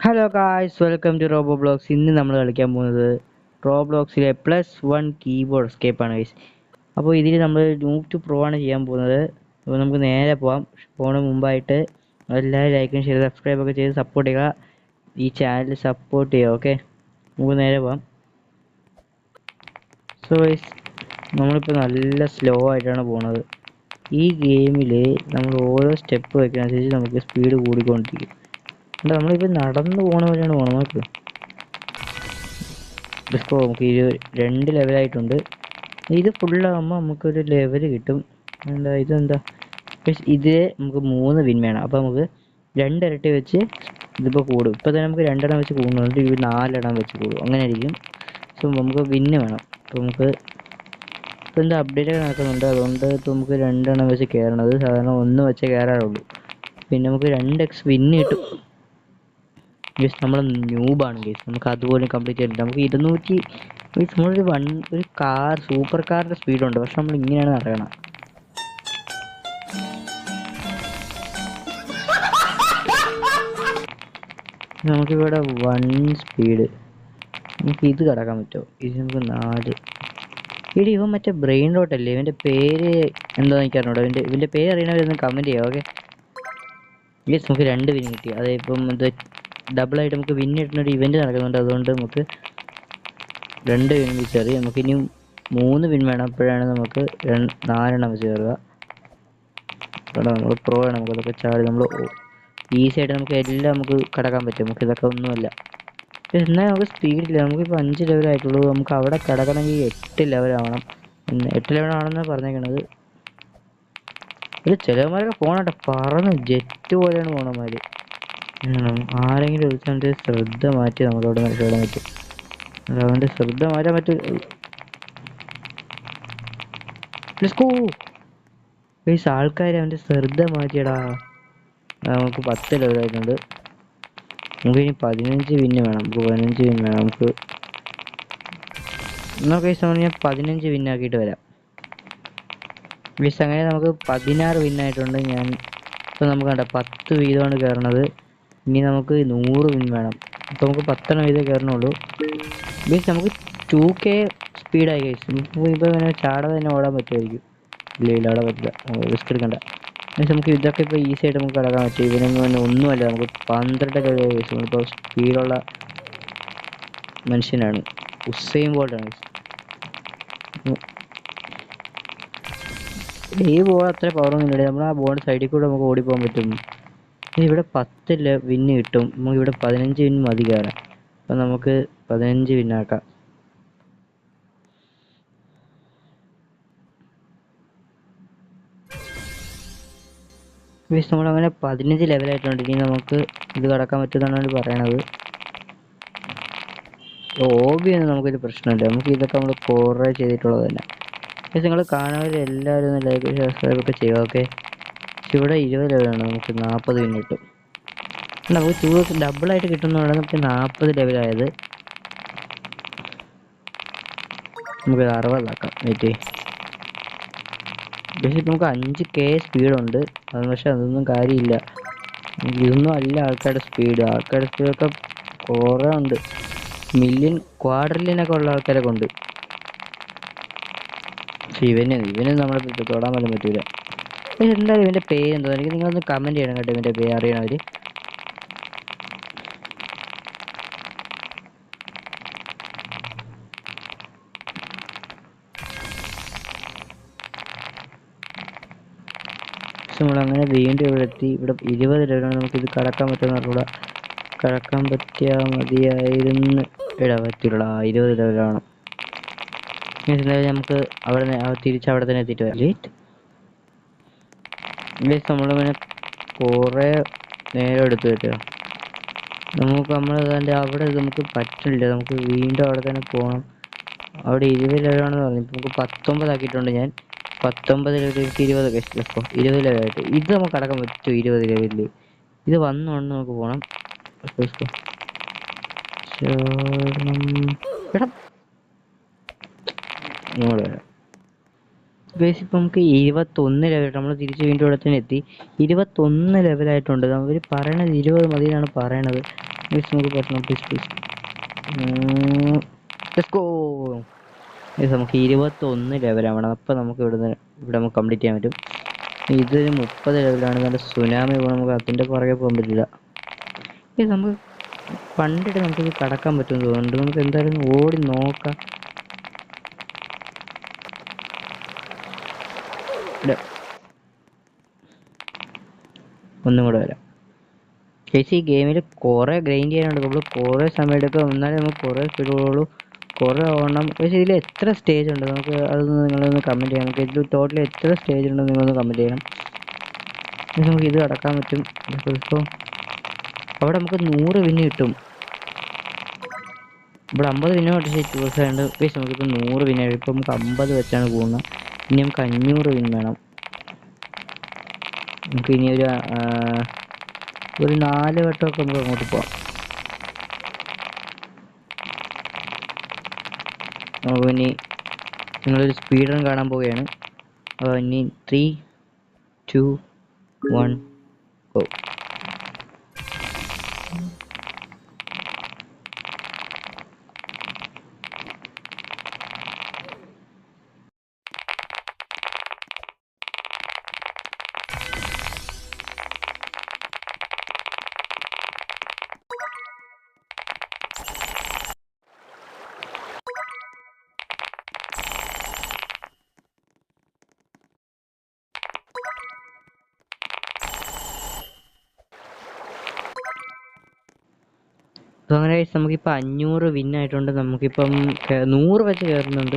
Hello guys, welcome to Robo Blogs. ഇന്ന് നമ്മൾ കളിക്കാൻ പോകുന്നത് റോബ്ലോക്സിലെ +1 കീബോർഡ് എസ്കേപ്പ് ആണ് ഗൈസ്. അപ്പോൾ ഇതിൽ നമ്മൾ മൂവ് ടു പ്രോ ആണ് ചെയ്യാൻ പോകുന്നത്. അപ്പോൾ നമുക്ക് നേരെ പോകാം. പോണ മുമ്പായിട്ട് എല്ലാവരും ലൈക്കും ഷെയർ സബ്സ്ക്രൈബ് ഒക്കെ ചെയ്ത് സപ്പോർട്ട് ചെയ്യുക. ഈ ചാനൽ സപ്പോർട്ട് ചെയ്യുക. ഓക്കെ, നമുക്ക് നേരെ പോകാം. സോ ഗൈസ്, നമ്മളിപ്പോൾ നല്ല സ്ലോ ആയിട്ടാണ് പോകുന്നത്. ഈ ഗെയിമിൽ നമ്മൾ ഓരോ സ്റ്റെപ്പ് വയ്ക്കുന്നതനുസരിച്ച് നമുക്ക് സ്പീഡ് കൂടിക്കൊണ്ടിരിക്കും. നമ്മളിപ്പോൾ നടന്നു പോകണ പോലെയാണ് പോകണം. നോക്ക്, ഡിസ്കോ നമുക്ക് 2 ലെവലായിട്ടുണ്ട്. ഇത് ഫുള്ളാകുമ്പോൾ നമുക്കൊരു ലെവൽ കിട്ടും. ഇതെന്താ, ഇത് നമുക്ക് 3 വിൻ വേണം. അപ്പോൾ നമുക്ക് 2 ഇരട്ടി വെച്ച് ഇതിപ്പോൾ കൂടും. ഇപ്പോൾ തന്നെ നമുക്ക് 2 എണ്ണം വെച്ച് കൂടുന്നുണ്ട്. ഇത് 4 എണ്ണം വെച്ച് കൂടും. അങ്ങനെ ആയിരിക്കും. സോ നമുക്ക് വിന്ന് വേണം. അപ്പോൾ നമുക്ക് ഇപ്പോൾ എന്താ അപ്ഡേറ്റ് ഒക്കെ നടക്കുന്നുണ്ട്. അതുകൊണ്ട് ഇപ്പോൾ നമുക്ക് 2 എണ്ണം വെച്ച് കയറണത്. സാധാരണ 1 വെച്ച് കയറാറുള്ളൂ. പിന്നെ നമുക്ക് 2x വിന്ന് കിട്ടും. ഗൈസ്, നമ്മൾ ന്യൂബാണ് ഗൈസ്. നമുക്ക് അതുപോലെ കംപ്ലീറ്റ് ചെയ്തിട്ട് നമുക്ക് 200 ഗൈസ്, ഒരു കാർ, സൂപ്പർ കാറിൻ്റെ സ്പീഡുണ്ട്. പക്ഷെ നമ്മൾ ഇങ്ങനെയാണ് നടക്കണം. നമുക്കിവിടെ 1 സ്പീഡ്, നമുക്ക് ഇത് കടക്കാൻ പറ്റുമോ? ഇത് നമുക്ക് 4. ഇവൻ മറ്റേ ബ്രെയിൻ റോട്ടല്ലേ? ഇവൻ്റെ പേര് എന്താണെന്ന് എനിക്കറിഞ്ഞൂടോ. ഇവൻ്റെ പേര് അറിയണവരൊന്ന് കമൻറ്റ് ചെയ്യാം. ഓക്കെ ഗൈസ്, നമുക്ക് 2 വിൻ കിട്ടി. ഇപ്പം ഇത് ഡബിളായിട്ട് നമുക്ക് വിൻ കിട്ടുന്നൊരു ഇവൻറ്റ് നടക്കുന്നുണ്ട്. അതുകൊണ്ട് നമുക്ക് 2 വിൻ വെച്ച് കയറി. നമുക്ക് ഇനിയും 3 വിൻ വേണം. അപ്പോഴാണ് നമുക്ക് 4 എണ്ണം വെച്ച് കയറുക. കാരണം നമ്മൾ പ്രോ ആണ്. നമുക്കതൊക്കെ ചാടി നമ്മൾ ഈസി ആയിട്ട് നമുക്ക് എല്ലാം നമുക്ക് കടക്കാൻ പറ്റും. നമുക്ക് ഇതൊക്കെ ഒന്നുമല്ല. എന്നാൽ നമുക്ക് സ്പീഡില്ല. നമുക്കിപ്പോൾ 5 ലെവലായിട്ടുള്ളൂ. നമുക്ക് അവിടെ കിടക്കണമെങ്കിൽ 8 ലെവലാവണം. 8 ലെവലാണെന്നാണ് പറഞ്ഞേക്കണത്. ഇത് ചിലവന്മാരൊക്കെ പോകണട്ടെ, പറന്ന് ജെറ്റ് പോലെയാണ് പോകണമാര്. ആരെങ്കിലും ഒരുത്തൻ്റെ ശ്രദ്ധ മാറ്റി നമ്മളോട് രക്ഷപ്പെടാൻ പറ്റും. അവൻ്റെ ശ്രദ്ധ മാറ്റാൻ പറ്റും. ആൾക്കാർ അവൻ്റെ ശ്രദ്ധ മാറ്റിയടാ. നമുക്ക് 10 ലെവലായിട്ടുണ്ട്. നമുക്ക് ഇനി 15 വിന്ന് വേണം. നമുക്ക് 15 വിന്ന് വേണം. നമുക്ക് ഞാൻ 15 വിന്നാക്കിയിട്ട് വരാം. അങ്ങനെ നമുക്ക് 16 വിന്നായിട്ടുണ്ട്. ഇപ്പം നമുക്ക് കണ്ട 10 വീതമാണ് കയറണത്. ഇനി നമുക്ക് 100 വിൻ വേണം. അപ്പോൾ നമുക്ക് 10 എണ്ണം വീതം കയറണുള്ളൂ. നമുക്ക് 2K സ്പീഡായി കഴിച്ചു. ഇപ്പോൾ ഇങ്ങനെ ചാടാതെ തന്നെ ഓടാൻ പറ്റുമായിരിക്കും. ഇല്ല ഓടാൻ പറ്റില്ല. റിസ്ക് എടുക്കണ്ട. നമുക്ക് ഇതൊക്കെ ഇപ്പോൾ ഈസി ആയിട്ട് നമുക്ക് കിടക്കാൻ പറ്റും. ഇവനൊന്നും ഒന്നുമല്ല. നമുക്ക് 12 കഴിച്ചു. നമ്മളിപ്പോൾ സ്പീഡുള്ള മനുഷ്യനാണ്. ഉസൈൻ ബോൾട്ടാണ്. ഈ ബോൾ അത്ര പവറൊന്നും ഇല്ല. നമ്മൾ ആ ബോൾ സൈഡിൽ കൂടെ നമുക്ക് ഓടിപ്പോകാൻ പറ്റും. ഇവിടെ 10 വിന്ന് കിട്ടും. നമുക്ക് ഇവിടെ 15 വിൻ മതി കയറാം. അപ്പം നമുക്ക് 15 വിന്നാക്കാം. നമ്മളങ്ങനെ 15 ലെവലായിട്ടുണ്ട്. ഇനി നമുക്ക് ഇത് കടക്കാൻ പറ്റുമെന്നാണ് പറയണത്. ഹോബിയൊന്നും നമുക്കൊരു പ്രശ്നമില്ല. നമുക്ക് ഇതൊക്കെ നമ്മൾ കുറേ ചെയ്തിട്ടുള്ളത് തന്നെ. നിങ്ങൾ കാണുന്നവരെല്ലാവരും ഒന്ന് ലൈക്ക് സബ്സ്ക്രൈബ് ഒക്കെ ചെയ്യുക. ഓക്കെ, ഇവിടെ 20 ലെവലാണ്. നമുക്ക് 40 വിൻ കിട്ടും. നമുക്ക് 2x ഡബിളായിട്ട് കിട്ടുന്നതാണ് നമുക്ക് 40 ലെവലായത്. നമുക്ക് 60 ആക്കാം. വെയിറ്റ്, പക്ഷേ നമുക്ക് 5K സ്പീഡുണ്ട്. പക്ഷെ അതൊന്നും കാര്യമില്ല. ഇതൊന്നും അല്ല ആൾക്കാരുടെ സ്പീഡൊക്കെ കുറേ ഉണ്ട്. മില്യൺ ക്വാഡ്രില്യനൊക്കെ ഉള്ള ആൾക്കാരൊക്കെ ഉണ്ട്. പക്ഷെ ഇവന് നമ്മളെ തൊടാൻ പോലും പറ്റൂല. പക്ഷെ എന്തായാലും ഇവൻ്റെ പേര് എന്തോ എനിക്ക് നിങ്ങളൊന്ന് കമൻറ്റ് ചെയ്യണം കേട്ടോ. ഇവൻ്റെ പേര് അറിയണവർ. നമ്മളങ്ങനെ വീണ്ടും ഇവിടെ എത്തി. ഇവിടെ 20 ലെവലാണ്. നമുക്കിത് കടക്കാൻ പറ്റുമെന്ന് പറഞ്ഞൂടാ. കടക്കാൻ പറ്റിയാൽ മതിയായിരുന്നു. പറ്റില്ല, 20 ലെവലാണ്. എന്തായാലും നമുക്ക് തിരിച്ചവിടെ തന്നെ എത്തിയിട്ട് വരാം. നമ്മളിങ്ങനെ കുറേ നേരം എടുത്ത് കിട്ടുക. നമ്മൾ അവിടെ നമുക്ക് പറ്റില്ല. നമുക്ക് വീണ്ടും അവിടെ തന്നെ പോകണം. അവിടെ 20 ലെവലാണെന്ന് പറഞ്ഞു. ഇപ്പം നമുക്ക് 19 ആക്കിയിട്ടുണ്ട് ഞാൻ. 19 ലെവലിലേക്ക് 20 കഴിച്ചില്ല. 20 ലെവലായിട്ട് ഇത് നമുക്ക് കടക്കാൻ പറ്റും. 20 ലെവലിൽ ഇത് വന്നുകൊണ്ട് നമുക്ക് പോകണം. ഇങ്ങോട്ട് വരാം. ഇപ്പം നമുക്ക് 21 ലെവലായിട്ട് നമ്മൾ തിരിച്ച് വീണ്ടും ഇവിടെ തന്നെ എത്തി. 21 ലെവലായിട്ടുണ്ട്. അവർ പറയണത് 20 മതി എന്നാണ് പറയണത്. Guys, നമുക്ക് പറ്റണം പ്ലീസ് പ്ലീസ്. Let's go. നമുക്ക് 21 ലെവലാവണം. അപ്പം നമുക്ക് ഇവിടെ നമുക്ക് കംപ്ലീറ്റ് ചെയ്യാൻ പറ്റും. ഇതൊരു 30 ലെവലാണ്. നല്ല സുനാമി പോകണം. നമുക്ക് അതിൻ്റെ പുറകെ പോകാൻ പറ്റില്ല. നമുക്ക് പണ്ടിട്ട് നമുക്കിത് കടക്കാൻ പറ്റുമെന്ന് തോന്നുന്നുണ്ട്. നമുക്ക് എന്തായാലും ഓടി നോക്കാം. ഒന്നും കൂടെ വരാം. ചേച്ചി ഈ ഗെയിമിൽ കുറേ ഗ്രൈൻഡ് ചെയ്യാനുണ്ട്. നമ്മൾ കുറേ സമയം എടുക്കും. എന്നാലും നമുക്ക് കുറേ സ്പീഡുള്ളൂ. കുറേ ഓടണം. പക്ഷേ ഇതിൽ എത്ര സ്റ്റേജ് ഉണ്ട് നമുക്ക് അതൊന്ന് നിങ്ങളൊന്ന് കമൻറ്റ് ചെയ്യാം. നമുക്ക് ഇതിൽ ടോട്ടൽ എത്ര സ്റ്റേജ് ഉണ്ടെന്ന് നിങ്ങളൊന്ന് കമൻറ്റ് ചെയ്യണം. നമുക്ക് ഇത് കടക്കാൻ പറ്റും. ഇപ്പോൾ അവിടെ നമുക്ക് 100 വിന്ന് കിട്ടും. ഇവിടെ 50 വിന്ന് പക്ഷേ ദിവസമുണ്ട്. പക്ഷേ നമുക്കിപ്പോൾ 100 വിന്ന് ഇപ്പോൾ നമുക്ക് 50 വെച്ചാണ് പോകുന്നത്. ഇനി നമുക്ക് 500 വിൻ വേണം. നമുക്ക് ഇനി ഒരു 4 വട്ടമൊക്കെ നമുക്ക് അങ്ങോട്ട് പോവാം. നമുക്ക് ഇനി നിങ്ങളൊരു സ്പീഡ് റൺ കാണാൻ പോവുകയാണ്. ഇനി 3, 2, 1 ഗോ. അപ്പോൾ അങ്ങനെ നമുക്കിപ്പോൾ 500 വിന്നായിട്ടുണ്ട്. നമുക്കിപ്പം 100 വെച്ച് കയറുന്നുണ്ട്.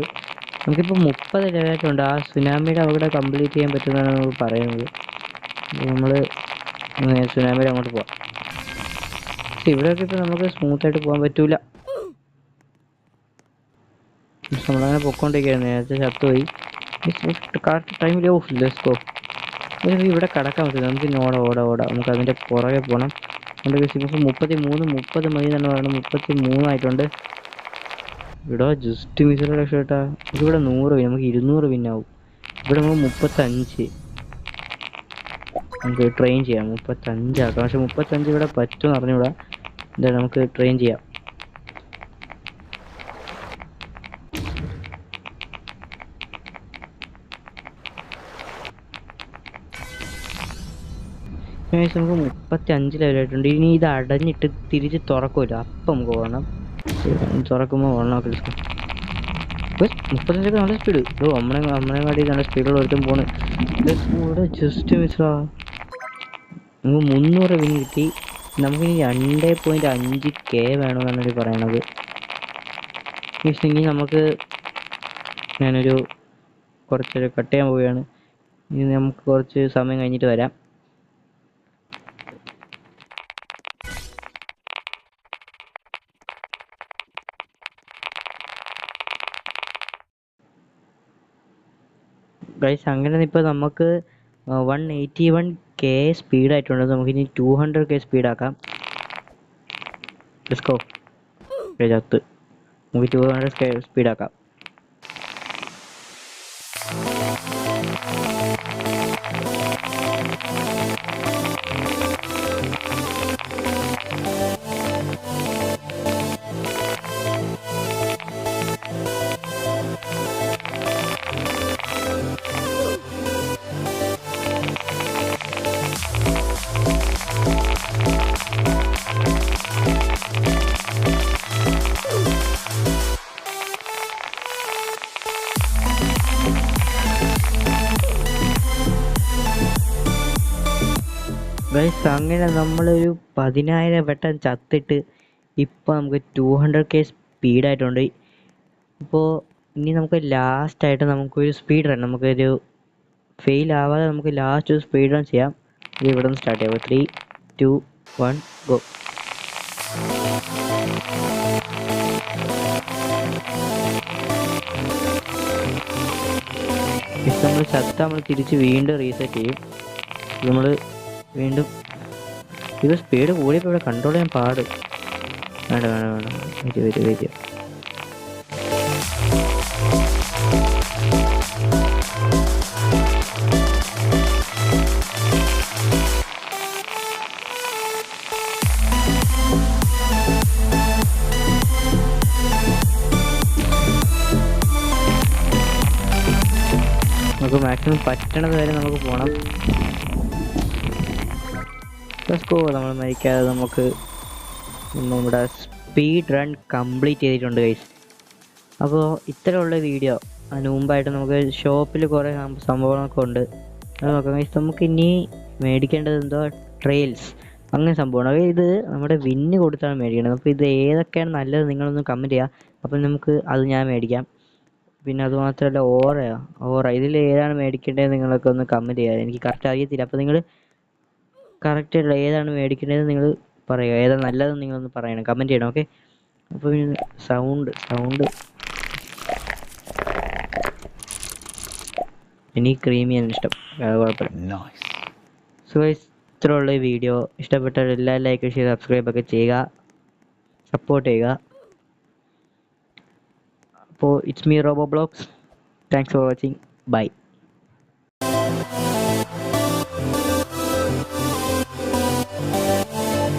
നമുക്കിപ്പോൾ 30 ലെവലായിട്ടുണ്ട്. ആ സുനാമിയുടെ അവിടെ കംപ്ലീറ്റ് ചെയ്യാൻ പറ്റുമെന്നാണ് നമ്മൾ പറയുന്നത്. നമ്മൾ സുനാമിയുടെ അങ്ങോട്ട് പോവാം. പക്ഷെ ഇവിടെയൊക്കെ ഇപ്പോൾ നമുക്ക് സ്മൂത്തായിട്ട് പോകാൻ പറ്റൂല. നമ്മളങ്ങനെ പൊക്കോണ്ടിരിക്കുകയായിരുന്നു. നേരത്തെ ചത്തുപോയി. കറക്റ്റ് ടൈമിൽ ലെറ്റ്സ് ഗോ. ഇവിടെ കടക്കാൻ പറ്റില്ല. നമുക്ക് ഇനി ഓടാം. നമുക്ക് അതിൻ്റെ പുറകെ പോകണം. എൻ്റെ ഇപ്പോൾ 30 മതി തന്നെ പറയണം. 33 ആയിട്ടുണ്ട്. ഇവിടെ ജസ്റ്റ് മിസ്സിലെ രക്ഷപ്പെട്ടാ ഇവിടെ 100 വിൻ. നമുക്ക് 200 വിന്നാവും. ഇവിടെ നമുക്ക് 35. നമുക്ക് ട്രെയിൻ ചെയ്യാം. 35 ആക്കാം. പക്ഷെ 35 ഇവിടെ പറ്റുമെന്ന് അറിഞ്ഞൂടാ. എന്തായാലും നമുക്ക് ട്രെയിൻ ചെയ്യാം. നമുക്ക് 35 ലെവലായിട്ടുണ്ട്. ഇനി ഇത് അടഞ്ഞിട്ട് തിരിച്ച് തുറക്കുമല്ലോ. അപ്പം നമുക്ക് ഓടണം. തുറക്കുമ്പോൾ ഓടണം. 35 നല്ല സ്പീഡ്. നമ്മളെ കാട്ടി നല്ല സ്പീഡുള്ള ഒരുത്തും പോണ്. ഇവിടെ ജസ്റ്റ് മിസ്സാ. നമുക്ക് 300 വിൻ കിട്ടി. നമുക്കിനി 2.5K വേണമെന്നാണ് പറയണത്. ഇനി നമുക്ക് ഞാനൊരു കുറച്ചൊരു കട്ട് ചെയ്യാൻ പോവുകയാണ്. ഇനി നമുക്ക് കുറച്ച് സമയം കഴിഞ്ഞിട്ട് വരാം. ഗൈസ് അങ്ങനെ ഇപ്പോൾ നമുക്ക് 181K സ്പീഡായിട്ടുണ്ട്. നമുക്കിനി 200K സ്പീഡാക്കാം. Let's go. ചത്ത് നമുക്ക് 200K സ്പീഡാക്കാം. ഗൈസ് അങ്ങനെ നമ്മളൊരു 10,000 വട്ടം ചത്തിട്ട് ഇപ്പോൾ നമുക്ക് 200K സ്പീഡായിട്ടുണ്ട്. ഇപ്പോൾ ഇനി നമുക്ക് ലാസ്റ്റായിട്ട് നമുക്കൊരു സ്പീഡ് റൺ, നമുക്കൊരു ഫെയിൽ ആവാതെ നമുക്ക് ലാസ്റ്റ് ഒരു സ്പീഡ് റൺ ചെയ്യാം. ഇത് ഇവിടെ നിന്ന് സ്റ്റാർട്ട് ചെയ്യാം. 3, 2, 1 ഗോ. നമ്മൾ ചത്ത നമ്മൾ തിരിച്ച് വീണ്ടും റീസെറ്റ് ചെയ്യും. നമ്മൾ വീണ്ടും ഇത് സ്പീഡ് കൂടിയപ്പോൾ ഇവിടെ കൺട്രോൾ ചെയ്യാൻ പാട്. വേണ്ട വരും. നമുക്ക് മാക്സിമം പറ്റണത് വരെ നമുക്ക് പോകണം. നമ്മൾ മരിക്കാതെ നമുക്ക് നമ്മുടെ സ്പീഡ് റൺ കംപ്ലീറ്റ് ചെയ്തിട്ടുണ്ട് ഗൈസ്. അപ്പോൾ ഇത്തരമുള്ള വീഡിയോ അതിന് മുമ്പായിട്ട് നമുക്ക് ഷോപ്പിൽ കുറേ സംഭവങ്ങളൊക്കെ ഉണ്ട്, അത് നോക്കാം ഗൈസ്. നമുക്ക് ഇനി മേടിക്കേണ്ടത് എന്തോ ട്രെയിൽസ് അങ്ങനെ സംഭവമാണ്. ഇത് നമ്മുടെ വിന്ന് കൊടുത്താണ് മേടിക്കേണ്ടത്. അപ്പോൾ ഇത് ഏതൊക്കെയാണ് നല്ലത് നിങ്ങളൊന്ന് കമൻറ്റ് ചെയ്യുക. അപ്പം നമുക്ക് അത് ഞാൻ മേടിക്കാം. പിന്നെ അതുമാത്രമല്ല ഓറ ഇതിൽ ഏതാണ് മേടിക്കേണ്ടത് നിങ്ങളൊക്കെ ഒന്ന് കമൻറ്റ് ചെയ്യുക. എനിക്ക് കറക്റ്റ് അറിയത്തില്ല. അപ്പോൾ നിങ്ങൾ കറക്റ്റായിട്ടുള്ള ഏതാണ് മേടിക്കേണ്ടത് നിങ്ങൾ പറയുക, ഏതാണ് നല്ലതെന്ന് നിങ്ങളൊന്ന് പറയണം, കമൻറ്റ് ചെയ്യണം. ഓക്കെ. അപ്പോൾ സൗണ്ട് എനിക്ക് ക്രീമിയാണ് ഇഷ്ടം, കുഴപ്പമില്ല. സോ ഇത്രയുള്ള വീഡിയോ ഇഷ്ടപ്പെട്ടാൽ എല്ലാവരും ലൈക്ക് ഷെയർ സബ്സ്ക്രൈബ് ഒക്കെ ചെയ്യുക, സപ്പോർട്ട് ചെയ്യുക. അപ്പോൾ it's me Robo Blogs. Thanks for watching. By.